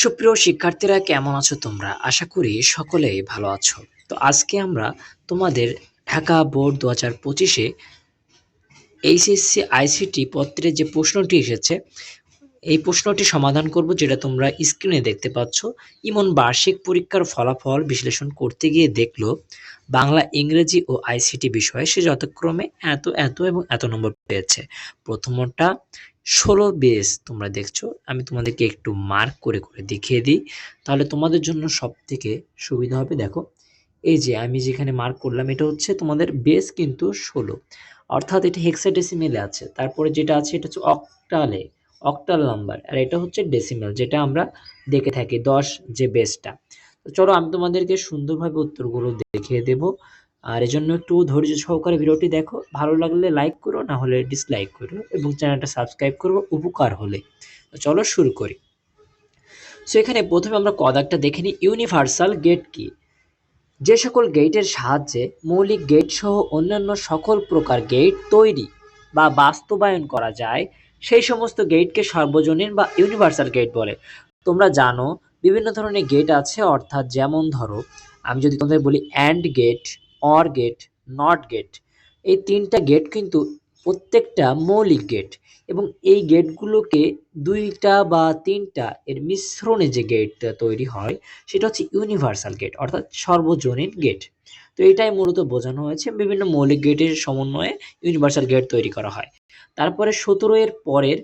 সুপ্রিয় শিক্ষার্থীরা কেমন আছো তোমরা? আশা করি সকলেই ভালো আছো। তো আজকে আমরা তোমাদের ঢাকা বোর্ড ২০২৫-এ এইচএসসি আইসিটি পত্রে যে প্রশ্নটি এসেছে, এই প্রশ্নটি সমাধান করব, যেটা তোমরা স্ক্রিনে দেখতে পাচ্ছ। ইমন বার্ষিক পরীক্ষার ফলাফল বিশ্লেষণ করতে গিয়ে দেখলো বাংলা, ইংরেজি ও আইসিটি বিষয়ে সে যথাক্রমে এত এত এবং এত নম্বর পেয়েছে। প্রথমটা ১৬ বেস তোমরা দেখছো, আমি তোমাদেরকে একটু মার্ক করে করে দেখিয়ে দিই, তাহলে তোমাদের জন্য সব থেকে সুবিধা হবে। দেখো, এই যে আমি যেখানে মার্ক করলাম, এটা হচ্ছে তোমাদের বেস কিন্তু ১৬, অর্থাৎ এটা হেক্সাডেসিমেলে আছে। তারপরে যেটা আছে এটা হচ্ছে অক্টালে, অক্টাল নাম্বার, আর এটা হচ্ছে ডেসিমেল, যেটা আমরা দেখে থাকি ১০ যে বেসটা। তো চলো আমি তোমাদেরকে সুন্দরভাবে উত্তরগুলো দেখিয়ে দেব, আর এজন্য একটু ধৈর্য সহকারে ভিডিওটি দেখো। ভালো লাগলে লাইক করো, না হলে ডিসলাইক করো, এবং চ্যানেলটা সাবস্ক্রাইব করবো উপকার হলে। তো চলো শুরু করি। সো এখানে প্রথমে আমরা কদাকটা দেখে নিই। ইউনিভার্সাল গেট কি? যে সকল গেটের সাহায্যে মৌলিক গেট সহ অন্যান্য সকল প্রকার গেট তৈরি বা বাস্তবায়ন করা যায়, সেই সমস্ত গেটকে সর্বজনীন বা ইউনিভার্সাল গেট বলে। তোমরা জানো বিভিন্ন ধরনের গেট আছে, অর্থাৎ যেমন ধরো আমি যদি তোমাদের বলি and gate, or gate, not gate, এই তিনটা গেট কিন্তু প্রত্যেকটা মৌলিক গেট, এবং এই গেটগুলোকে দুইটা বা তিনটা এর মিশ্রণে যে গেটটা তৈরি হয় সেটা হচ্ছে ইউনিভার্সাল গেট, অর্থাৎ সর্বজনীন গেট। তো এটাই মূলত বোঝানো হয়েছে, বিভিন্ন মৌলিক গেটের সমন্বয়ে ইউনিভার্সাল গেট তৈরি করা হয়। তারপরে ১৭ এর পরের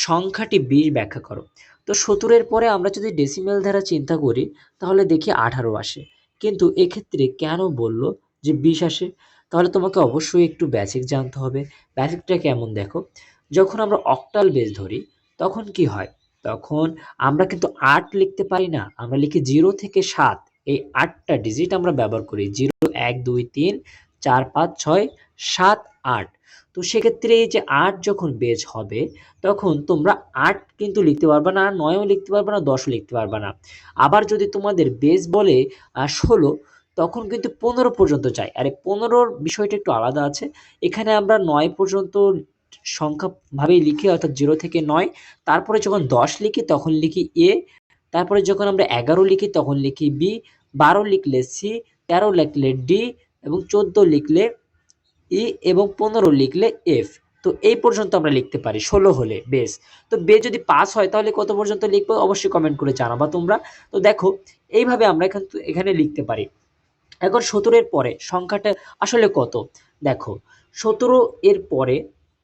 সংখ্যাটি ২০ ব্যাখ্যা করো। তো ১৭ এর পরে আমরা যদি ডেসিমেল দ্বারা চিন্তা করি, তাহলে দেখি ১৮ আসে, কিন্তু এক্ষেত্রে কেন বলল যে ২০ আসে? তাহলে তোমাকে অবশ্যই একটু বেসিক জানতে হবে। বেসিকটা কেমন দেখো, যখন আমরা অক্টাল বেস ধরি তখন কি হয়, তখন আমরা কিন্তু ৮ লিখতে পারি না, আমরা লিখি 0 থেকে ৭। এই ৮টা ডিজিট আমরা ব্যবহার করি, 0, ১, ২, ৩, ৪, ৫, ৬, ৭, ৮। তো সেক্ষেত্রে এই যে ৮ যখন বেজ হবে, তখন তোমরা ৮ কিন্তু লিখতে পারবে না, ৯ও লিখতে পারবে না, ১০ও লিখতে পারবে না। আবার যদি তোমাদের বেজ বলে ১৬, তখন কিন্তু ১৫ পর্যন্ত যায়। আর এই ১৫'র বিষয়টা একটু আলাদা আছে। এখানে আমরা ৯ পর্যন্ত সংখ্যা ভাবেই লিখি, অর্থাৎ 0 থেকে ৯। তারপরে যখন ১০ লিখি তখন লিখি এ, তারপরে যখন আমরা ১১ লিখি তখন লিখি বি, ১২ লিখলে সি, ১৩ লিখলে ডি, এবং ১৪ লিখলে ই, এবং ১৫ লিখলে এফ। তো এই পর্যন্ত আমরা লিখতে পারি ১৬ হলে বেস। তো বেস যদি পাস হয় তাহলে কত পর্যন্ত লিখবো অবশ্যই কমেন্ট করে জানাবা তোমরা। তো দেখো, এইভাবে আমরা এখানে লিখতে পারি। এখন ১৭ এর পরে সংখ্যাটা আসলে কত? দেখো, ১৭ এর পরে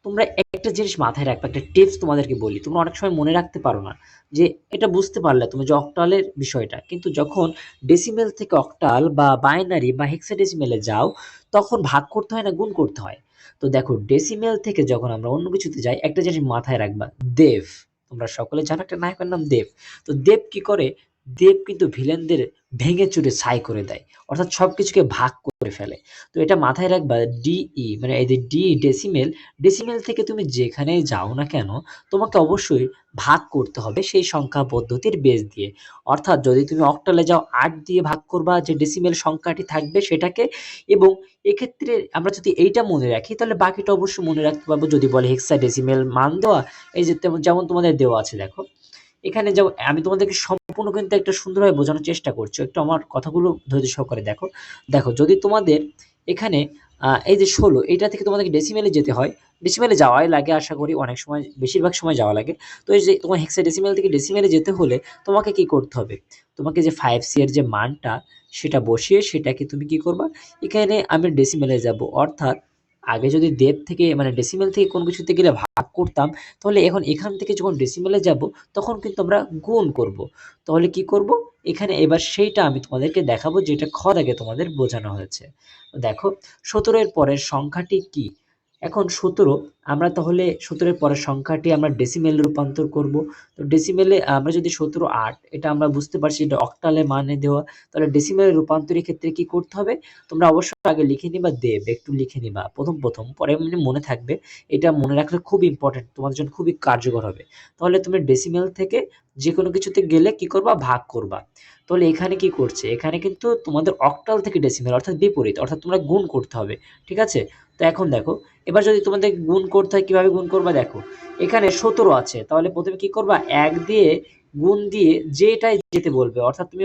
তোমরা একটা জিনিস মাথায় রাখবে, একটা টিপস তোমাদেরকে বলি। তোমরা অনেক সময় মনে রাখতে পারো না যে এটা বুঝতে পারলে তুমি যে অক্টালের বিষয়টা, কিন্তু যখন ডেসিমেল থেকে অক্টাল বা বাইনারি বা হেক্সাডেসিমেলে যাও, তখন ভাগ করতে হয় না গুণ করতে হয়। তো দেখো, ডেসিমেল থেকে যখন আমরা অন্য কিছুতে যাই, একটা জিনিস মাথায় রাখবা, দেব। তোমরা সকলে জানো একটা নায়কের নাম দেব। তো দেব কি করে? দেব কিন্তু ভিলেনদের ভেঙে চুরে ছাই করে দেয়, অর্থাৎ সবকিছুকে ভাগ করে ফেলে। তো এটা মাথায় রাখবা, ডিই মানে এই যে ডি ডেসিমেল, ডেসিমেল থেকে তুমি যেখানেই যাও না কেন, তোমাকে অবশ্যই ভাগ করতে হবে সেই সংখ্যা পদ্ধতির বেস দিয়ে। অর্থাৎ যদি তুমি অক্টালে যাও, ৮ দিয়ে ভাগ করবা যে ডেসিমেল সংখ্যাটি থাকবে সেটাকে। এবং এক্ষেত্রে আমরা যদি এইটা মনে রাখি, তাহলে বাকিটা অবশ্যই মনে রাখতে পারবো। যদি বলে হেক্সাডেসিমেল মান দেওয়া, এই যে যেমন তোমাদের দেওয়া আছে, দেখো এখানে যেমন আমি তোমাদেরকে সম্পূর্ণ কিন্তু একটা সুন্দরভাবে বোঝানোর চেষ্টা করছি, একটু আমার কথাগুলো ধৈর্য সহকারে দেখো। দেখো, যদি তোমাদের এখানে এই যে ১৬, এইটা থেকে তোমাদেরকে ডেসিমেলে যেতে হয়, ডেসিমেলে যাওয়াই লাগে আশা করি, অনেক সময় বেশিরভাগ সময় যাওয়া লাগে। তো এই যে তোমার হেক্সাডেসিমেল থেকে ডেসিমেলে যেতে হলে তোমাকে কি করতে হবে, তোমাকে যে 5C এর যে মানটা সেটা বসিয়ে সেটাকে তুমি কি করবা, এখানে আমি ডেসিমেলে যাব, অর্থাৎ আগে যদি দেব থেকে মানে ডেসিমেল থেকে কোনো কিছুতে গেলে ভাগ করতাম, তাহলে এখন এখান থেকে যখন ডেসিমেলে যাব তখন কিন্তু আমরা গুণ করব। তাহলে কি করব, এখানে এবার সেইটা আমি তোমাদেরকে দেখাবো, যেটা খ দাগে তোমাদের বোঝানো হয়েছে। দেখো, ১৭ এর পরের সংখ্যাটি কি? এখন ১৭, আমরা তাহলে ১৭ এর পরের সংখ্যাটি আমরা ডেসিমেলে রূপান্তর করব। তো ডেসিমেলে আমরা যদি ১৭ ৮, এটা আমরা বুঝতে পারছি এটা অক্টালে মানে দেওয়া, তাহলে ডেসিমেলে রূপান্তরের ক্ষেত্রে কি করতে হবে, তোমরা অবশ্যই আগে লিখে নিবা দেব, একটু লিখে নিবা প্রথম, পরে এমনি মনে থাকবে। এটা মনে রাখলে খুব ইম্পর্টেন্ট, তোমাদের জন্য খুবই কার্যকর হবে। তাহলে তুমি ডেসিমেল থেকে যেকোনো কিছুতে গেলে কি করবা, ভাগ করবা। তাহলে এখানে কি করছে, এখানে কিন্তু তোমাদের অক্টাল থেকে ডেসিমেল, অর্থাৎ বিপরীত, অর্থাৎ তোমরা গুণ করতে হবে। ঠিক আছে? তো এখন দেখো, এবার যদি তোমাদের গুণ করতে হয়, কিভাবে গুণ করবা, দেখো এখানে ১৭ আছে, তাহলে প্রথমে কি করবা, ১ দিয়ে গুণ দিয়ে যেটাই যেতে বলবে, অর্থাৎ তুমি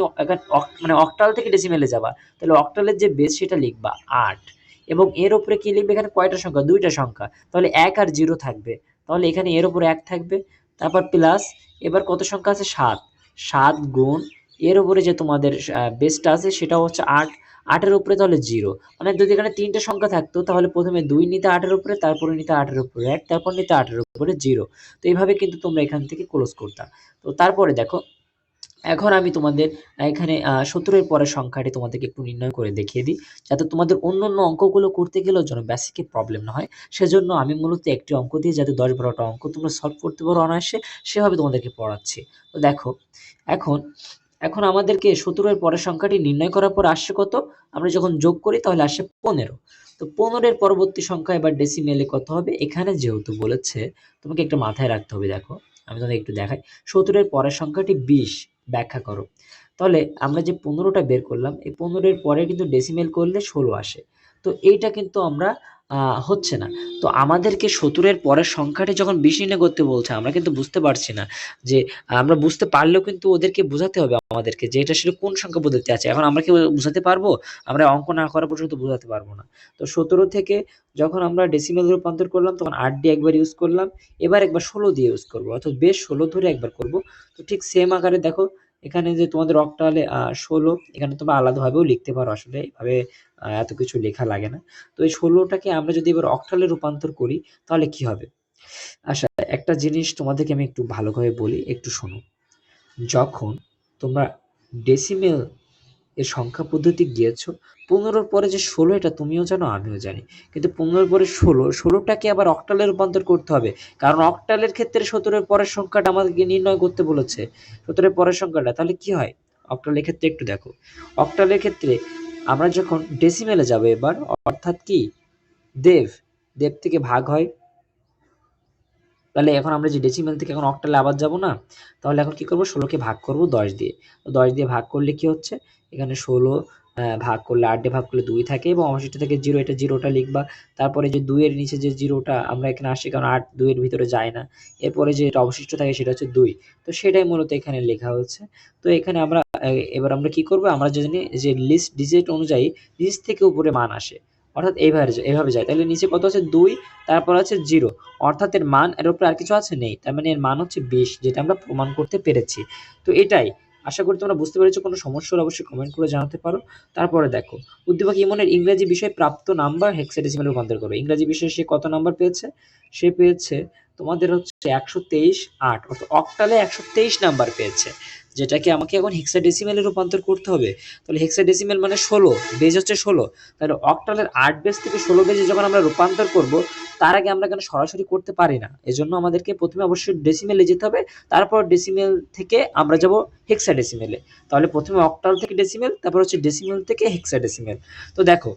মানে অক্টাল থেকে ডেসিমেলে যাবা, তাহলে অক্টালের যে বেস সেটা লিখবা 8, এবং এর উপরে কি লিখবে, এখানে কয়টা সংখ্যা, দুইটা সংখ্যা, তাহলে 1 আর 0 থাকবে, তাহলে এখানে এর উপরে 1 থাকবে, তারপর প্লাস এবার কত সংখ্যা আছে, 7, 7 গুণ এর উপরে যে তোমাদের বেসটা আছে সেটা হচ্ছে 8, 8 এর উপরে তাহলে 0, মানে যদি এখানে তিনটে সংখ্যা থাকতো তাহলে প্রথমে 2 নিতে 8 এর উপরে, তারপরে নিতে 8 এর উপরে 1, তারপর নিতে 8 এর উপরে 0। তো এইভাবে কিন্তু তোমরা এখান থেকে ক্লোজ করতা। তো তারপরে দেখো, এখন আমি তোমাদের এখানে 17 এর পরের সংখ্যাটি তোমাদেরকে একটু নির্ণয় করে দেখিয়ে দিই, যাতে তোমাদের অন্যান্য অঙ্কগুলো করতে গেলেও যেন বেসিকে প্রবলেম না হয়। সেজন্য আমি মূলত একটি অঙ্ক দিয়ে যাতে 10-12টা অঙ্ক তোমরা সলভ করতে পারো অনায়াসে, সেভাবে তোমাদেরকে পড়াচ্ছি। তো দেখো, এখন এখন আমাদেরকে 17 এর পরের সংখ্যাটি নির্ণয় করার পর আসছে কত, আমরা যখন যোগ করি তাহলে আসে 15। তো 15 এর পরবর্তী সংখ্যা এবার ডেসিমেলে কত হবে, এখানে যেহেতু বলেছে তোমাকে একটু মাথায় রাখতে হবে। দেখো আমি তোমাদের একটু দেখাই, 17 এর পরের সংখ্যাটি 20 ব্যাখ্যা করো। তাহলে আমরা যে 15টা বের করলাম, এই 15 এর পরে কিন্তু ডেসিমেল করলে 16 আসে। তো এইটা কিন্তু আমরা হচ্ছে না। তো আমাদেরকে 17 এর পরের সংখ্যাটি যখন 20 নির্ণয় করতে বলছে, আমরা কিন্তু বুঝতে পারছি না যে, আমরা বুঝতে পারলেও কিন্তু ওদেরকে বোঝাতে হবে আমাদেরকে যে এটা আসলে কোন সংখ্যা পদ্ধতি আছে। এখন আমরা কি বুঝাতে পারবো? আমরা অঙ্ক না করা পর্যন্ত বোঝাতে পারবো না। তো 17 থেকে যখন আমরা ডেসিমেল রূপান্তর করলাম তখন 8 দিয়ে একবার ইউজ করলাম, এবার একবার 16 দিয়ে ইউজ করবো, অর্থাৎ বেশ 16 ধরে একবার করব। তো ঠিক সেম আকারে দেখো, এখানে যে তোমাদের অক্টালে 16, এখানে তোমরা আলাদাভাবেও লিখতে পারো, আসলে এভাবে এত কিছু লেখা লাগে না। তো এই 16টাকে আমরা যদি এবার অক্টালে রূপান্তর করি তাহলে কি হবে? আচ্ছা, একটা জিনিস তোমাদেরকে আমি একটু ভালোভাবে বলি, একটু শোনো। যখন তোমরা ডেসিমেল এর সংখ্যা পদ্ধতি গিয়েছো, 15 পরে যে 16 এটা তুমিও জানো আমিও জানি, কিন্তু 15 পরে 16টাকে আবার অক্টালে রূপান্তর করতে হবে, কারণ অক্টালের ক্ষেত্রে 17 পরের সংখ্যাটা আমাদেরকে নির্ণয় করতে বলেছে, 17 পরের সংখ্যাটা। তাহলে কি হয় অক্টালের ক্ষেত্রে, একটু দেখো। অক্টালের ক্ষেত্রে আমরা যখন ডেসিমেলে যাবো এবার, অর্থাৎ কি দেব দেব থেকে ভাগ হয়, তাহলে এখন আমরা যে ডেসিমেল থেকে এখন অক্টালে আবার যাব না, তাহলে এখন কি করব, 16কে ভাগ করব 10 দিয়ে। তো 10 দিয়ে ভাগ করলে কি হচ্ছে, এখানে 16 ভাগ করলে 8 দিয়ে ভাগ করলে 2 থাকে এবং অবশিষ্ট থাকে 0, এটা 0টা লিখবা। তারপরে যে 2 এর নিচে যে 0টা আমরা এখানে আসছে, কারণ 8 2 এর ভিতরে যায় না। এরপরে যেটা অবশিষ্ট থাকে সেটা হচ্ছে 2। তো সেটাই মূলত এখানে লেখা হচ্ছে। তো এখানে আমরা এবার আমরা কি করব, আমরা জানি যে লিস্ট ডিজিট অনুযায়ী নিচ থেকে উপরে মান আসে, অর্থাৎ এইভাবে যায়। তাহলে নিচে কত আছে, 2, তারপর আছে 0, অর্থাৎ এর মান, এর উপরে আর কিছু আছে, নেই, তার মানে এর মান হচ্ছে 20, যেটা আমরা প্রমাণ করতে পেরেছি। তো এটাই, আশা করি তোমরা বুঝতে পেরেছো। কোনো সমস্যা হলে অবশ্যই কমেন্ট করে জানাতে পারো। তারপরে দেখো, উদ্দীপক ইমনের ইংরেজি বিষয়ে প্রাপ্ত নাম্বার হেক্সাডেসিমালে রূপান্তর করো। ইংরেজি বিষয়ে সে কত নাম্বার পেয়েছে, সে পেয়েছে তোমাদের হচ্ছে 123.8, অর্থাৎ অক্টালে 123 নাম্বার পেয়েছে, যেটাকে আমাকে এখন হেক্সাডেসিমালে রূপান্তর করতে হবে। তাহলে হেক্সাডেসিমাল মানে 16, বেজ হচ্ছে 16, তাহলে অক্টালের 8 বেজ থেকে 16 বেজে যখন আমরা রূপান্তর করব, তার আগে আমরা কেন সরাসরি করতে পারি না, এজন্য আমাদেরকে প্রথমে অবশ্যই ডেসিমেলে যেতে হবে, তারপর ডেসিমেল থেকে আমরা যাব হেক্সাডেসিমেলে। তাহলে প্রথমে অক্টাল থেকে ডেসিমেল, তারপর হচ্ছে ডেসিমেল থেকে হেক্সাডেসিমেল। তো দেখো,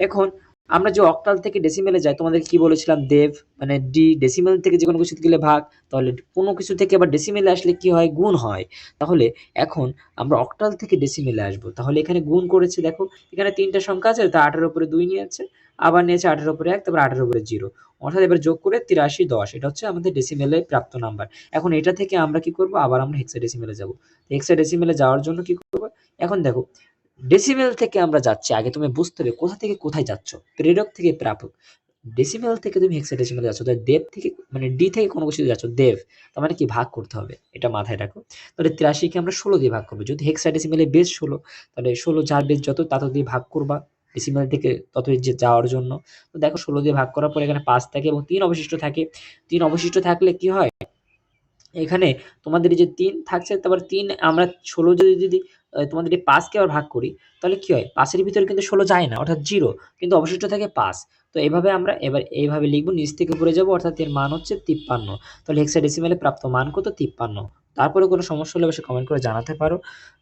এখন আমরা যে অক্টাল থেকে ডেসিমেলে যাই, তোমাদের কি বলেছিলাম, দেব মানে ডি, ডেসিমেল থেকে যে কোনো কিছু গেলে ভাগ, তাহলে কোনো কিছু থেকে আবার ডেসিমেলে আসলে কি হয়, গুণ হয়। তাহলে এখন আমরা অক্টাল থেকে ডেসিমেলে আসবো, তাহলে এখানে গুণ করেছে, দেখো এখানে তিনটা সংখ্যা আছে, তা 8 এর উপরে 2 নিয়েছে, আবার নিয়েছে 8 এর উপরে 1, তারপর 8 এর উপরে 0, অর্থাৎ এবার যোগ করে 83.10, এটা হচ্ছে আমাদের ডেসিমেলে প্রাপ্ত নাম্বার। এখন এটা থেকে আমরা কি করব, আবার আমরা হেক্সাডেসিমেলে যাব। হেক্সাডেসিমেলে যাওয়ার জন্য কি করব, এখন দেখো ডেসিমেল থেকে আমরা যাচ্ছি, আগে তুমি বুঝতে হবে কোথা থেকে কোথায় যাচ্ছ, প্রেরক থেকে প্রাপক। ডেসিমেল থেকে তুমি হেক্সাডেসিমেলে যাচ্ছ, তাহলে দেব থেকে মানে ডি থেকে কোনো কিছু যাচ্ছ, দেব, তার মানে কি ভাগ করতে হবে, এটা মাথায় রাখো। তাহলে 83কে আমরা 16 দিয়ে ভাগ করবো, যদি হেক্সাডেসিমেলে বেস 16, তাহলে 16 যার বেস যত তত দিয়ে ভাগ করবা ডেসিমেল থেকে তত যে যাওয়ার জন্য। তো দেখো 16 দিয়ে ভাগ করার পর এখানে 5 থাকে এবং 3 অবশিষ্ট থাকে। 3 অবশিষ্ট থাকলে কি হয়, এখানে তোমাদের এই যে 3 থাকছে, তারপর 3 আমরা 16 যদি তোমাদের এই 5 কে আবার ভাগ করি, তাহলে কি হয়, 5 এর ভিতরে কিন্তু 16 যায় না, অর্থাৎ 0, কিন্তু অবশিষ্ট থাকে 5। তো এভাবে আমরা এবার এইভাবে লিখব, নিচ থেকে উপরে যাব, অর্থাৎ এর মান হচ্ছে 53। তাহলে হেক্সাডেসিমালে প্রাপ্ত মান কত, 53। তারপরে কোনো সমস্যা হলে অবশ্যই কমেন্ট করে জানাতে পারো।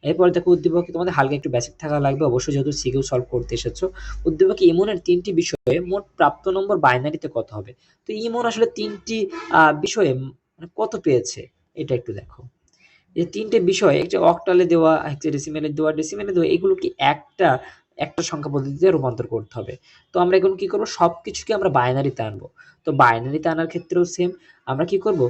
এরপর দেখো, উদ্দীপকে তোমাদের হালকা একটু বেসিক থাকা লাগবে অবশ্যই, যেহেতু সিকিউ সলভ করতে এসেছো। উদ্দীপকে ইমনের 3টি বিষয়ে মোট প্রাপ্ত নম্বর বাইনারিতে কত হবে? তো ইমন আসলে 3টি বিষয়ে মানে কত পেয়েছে, এটা একটু দেখো। এই 3টে বিষয়, একটা অক্টালে দেওয়া, হেক্সাডেসিমেলে দেওয়া, ডেসিমেলে দেওয়া, এগুলো কি একটা একটা সংখ্যা পদ্ধতিতে রূপান্তর করতে হবে। তো আমরা এখন কি করব, সবকিছুকে আমরা বাইনারিতে আনবো। তো বাইনারিতে আনার ক্ষেত্রেও সেম, আমরা কি করব,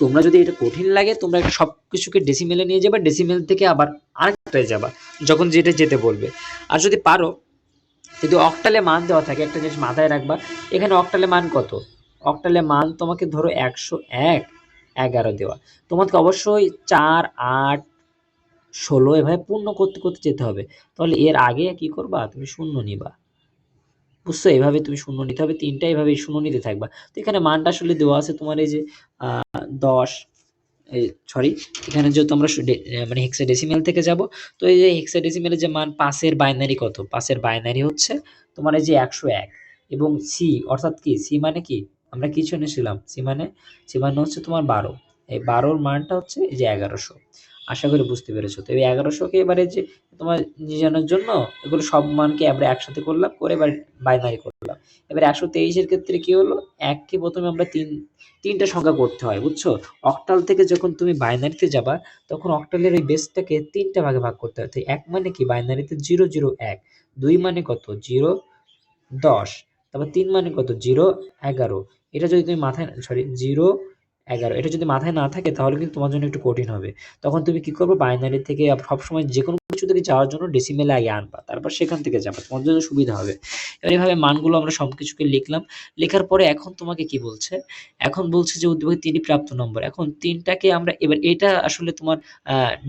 তোমরা যদি এটা কঠিন লাগে তোমরা একটা সবকিছুকে ডেসিমেলে নিয়ে যাবে, ডেসিমেল থেকে আবার আরেকটায় যাবা যখন যেটা যেতে বলবে। আর যদি পারো, যদি অক্টালে মান দেওয়া থাকে একটা জিনিস মাথায় রাখবা, এখানে অক্টালে মান কত, অক্টালে মান তোমাকে ধরো 101, 11 দেওয়া, তোমাকে অবশ্যই 4, 8, 16 এভাবে পূর্ণ করতে করতে যেতে হবে। তাহলে এর আগে কি করবা, তুমি শূন্য নিবা, বুঝছো? এভাবে তুমি শূন্য নিতে হবে, তিনটা এভাবে শূন্য নিতে থাকবা। তো এখানে মানটা আসলে দেওয়া আছে তোমার এই যে 10, সরি, এখানে যেহেতু আমরা মানে হেক্সাডেসিমেল থেকে যাব, তো এই যে হেক্সাডেসিমেলের যে মান 5 এর বাইনারি কত, 5 এর বাইনারি হচ্ছে তোমার এই যে 101, এবং সি অর্থাৎ কি, সি মানে কি আমরা কি শুনেছিলাম, সি মানে হচ্ছে তোমার 12, এই 12-র মানটা হচ্ছে এই যে 1100। আশা করি বুঝতে পেরেছো। তো এই 1100-কে এবারে যে তোমার জানার জন্য এগুলো সব মানকে আমরা একসাথে করলাম, করে এবার বাইনারি করলাম। এবার 123-এর ক্ষেত্রে কি হলো, 1কে প্রথমে আমরা তিনটা সংখ্যা করতে হয়, বুঝছো? অক্টাল থেকে যখন তুমি বাইনারিতে যাবা তখন অক্টালের ওই বেসটাকে তিনটা ভাগে ভাগ করতে হয়। তো 1 মানে কি বাইনারিতে 001, 2 মানে কত 0, 10, তারপর 3 মানে কত 0, 11। এটা যদি তুমি মাথায়, সরি 0, 11, এটা যদি মাথায় না থাকে তাহলে কিন্তু তোমার জন্য একটু কঠিন হবে। তখন তুমি কি করবে, বাইনারি থেকে সবসময় যেকোনো কিছু থেকে যাওয়ার জন্য ডেসিমেলে আগে আনবা, তারপর সেখান থেকে যাবা, তোমার জন্য সুবিধা হবে। এবার এভাবে মানগুলো আমরা সবকিছুকে লিখলাম, লেখার পরে এখন তোমাকে কি বলছে, এখন বলছে যে উদ্দীপকে 3টি প্রাপ্ত নম্বর। এখন 3টাকে আমরা এবার, এটা আসলে তোমার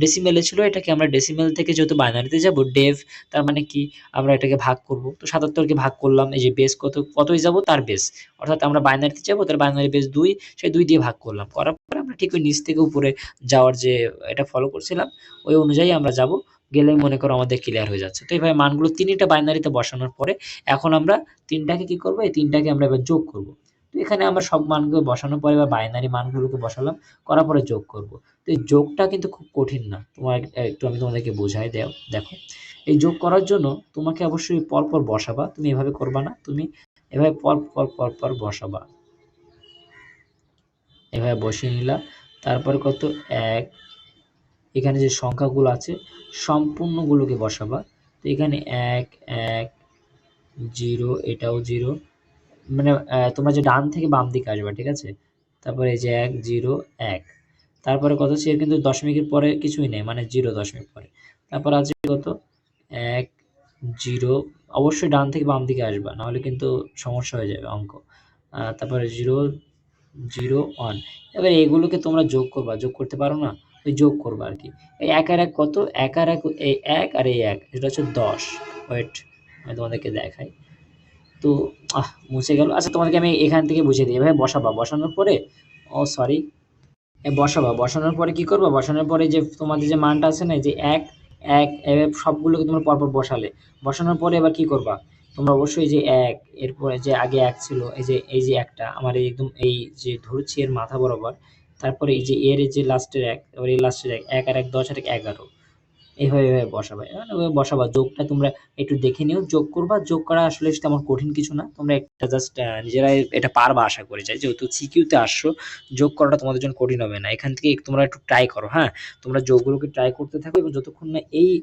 ডেসিমেলে ছিল, এটাকে আমরা ডেসিমেল থেকে যেহেতু বাইনারিতে যাব, ডেভ তার মানে কি আমরা এটাকে ভাগ করব। তো 77কে ভাগ করলাম, এই যে বেস কতই যাব তার বেস, অর্থাৎ আমরা বাইনারিতে যাব তার বাইনারি বেস 2, সেই 2 দিয়ে ভাগ করলাম। করার পরে আমরা ঠিক ওই নিচ থেকে উপরে যাওয়ার যে এটা ফলো করছিলাম ওই অনুযায়ী আমরা যাব, গেলেই মনে করো আমাদের ক্লিয়ার হয়ে যাচ্ছে। তো এইভাবে মানগুলো 3টা বাইনারিতে বসানোর পরে এখন আমরা 3টাকে কি করব, এই 3টাকে আমরা এবার যোগ করব। তো এখানে আমরা সব মানগুলো বসানোর পরে বা বাইনারি মানগুলোকে বসালাম, করার পরে যোগ করব। তো এই যোগটা কিন্তু খুব কঠিন না, তোমার একটু আমি তোমাদেরকে বোঝাই দেখো। এই যোগ করার জন্য তোমাকে অবশ্যই পরপর বসাবা, তুমি এভাবে করবা না, তুমি এভাবে পর বসাবা, এভাবে বসিয়ে নিলা। তারপরে কত 1, এখানে যে সংখ্যাগুলো আছে সম্পূর্ণগুলোকে বসাবা। তো এখানে 1, 1, 0, এটাও 0, মানে তোমরা যে ডান থেকে বাম দিকে আসবা, ঠিক আছে? তারপরে এই যে 1, 0, 1, তারপরে কত হচ্ছে, এর কিন্তু দশমিকের পরে কিছুই নেই, মানে 0 দশমিক পরে। তারপর আছে কত 1, 0, অবশ্যই ডান থেকে বাম দিকে আসবা, নাহলে কিন্তু সমস্যা হয়ে যাবে অঙ্ক। তারপরে 0, 0, 1। এবার এগুলোকে তোমরা যোগ করবা, যোগ করতে পারো না, ওই যোগ করবা আর কি। এই 1 আর 1 কত, 1 আর 1, এই 1 আর এই 1, এটা হচ্ছে 10। ওয়েট, আমি তোমাদেরকে দেখাই। তো মুছে গেল। আচ্ছা তোমাদেরকে আমি এখান থেকে বুঝিয়ে দিই, এভাবে বসাবা, বসানোর পরে সরি, বসাবা, বসানোর পরে কি করবা, বসানোর পরে যে তোমাদের যে মানটা আছে না, যে 1, 1, এভাবে সবগুলোকে তোমরা পরপর বসালে, বসানোর পরে এবার কি করবা, তোমরা অবশ্যই যে 1, এরপরে যে আগে 1 ছিল, এই যে একটা আমার একদম এই যে ধরছি এর মাথা বরাবর, তারপরে এই যে এর যে লাস্টের 1, এবার এই লাস্টের 1 আর 1, 10 আর 1, 11, এভাবে বসাবা। ওইভাবে বসাবা। যোগটা তোমরা একটু দেখে নিও। যোগ করবা। যোগ করা আসলে তেমন কঠিন কিছু না। তোমরা একটা জাস্ট নিজেরাই এটা পারবা আশা করি যাই। যেহেতু সিকিউতে আসছো, যোগ করাটা তোমাদের জন্য কঠিন হবে না। এখান থেকে তোমরা একটু ট্রাই করো, হ্যাঁ? তোমরা যোগগুলোকে ট্রাই করতে থাকো এবং যতক্ষণ না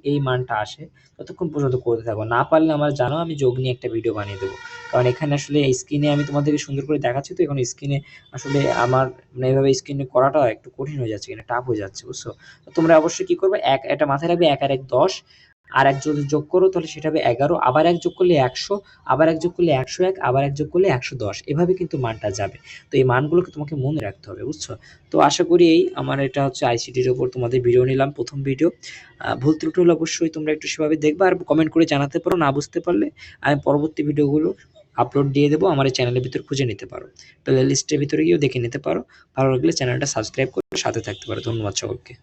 এই মানটা আসে ততক্ষণ পর্যন্ত করতে থাকো। না পারলে আমার জানাও, আমি যোগ নিয়ে একটা ভিডিও বানিয়ে দেবো। কারণ এখানে আসলে স্ক্রিনে আমি তোমাদেরকে সুন্দর করে দেখাচ্ছি, তো এখন স্ক্রিনে আসলে আমার মানে এভাবে স্ক্রিনে করাটা একটু কঠিন হয়ে যাচ্ছে, টাফ হয়ে যাচ্ছে, বুঝছো? তোমরা অবশ্যই কি করবে, এটা মাথায় রাখবে, 1 আর 1, 10, আর 1 যদি যোগ করো তাহলে সেটা হবে 11, আবার 1 যোগ করলে 100, আবার 1 যোগ করলে 101, আবার 1 যোগ করলে 110, এভাবে কিন্তু মানটা যাবে। তো এই মানগুলোকে তোমাকে মনে রাখতে হবে, বুঝছো? তো আশা করি আমার এটা হচ্ছে আইসিটির উপর তোমাদের ভিডিও নিলাম, প্রথম ভিডিও। ভুল ত্রুটি হলে অবশ্যই তোমরা একটু সেভাবে দেখবা, আর কমেন্ট করে জানাতে পারো, না বুঝতে পারলে আমি পরবর্তী ভিডিওগুলো আপলোড দিয়ে দেবো, আমার এই চ্যানেলের ভিতর খুঁজে নিতে পারো, প্লে লিস্টের ভিতরে গিয়েও দেখে নিতে পারো। ভালো লাগলে চ্যানেলটা সাবস্ক্রাইব করে সাথে থাকতে পারো। ধন্যবাদ সকলকে।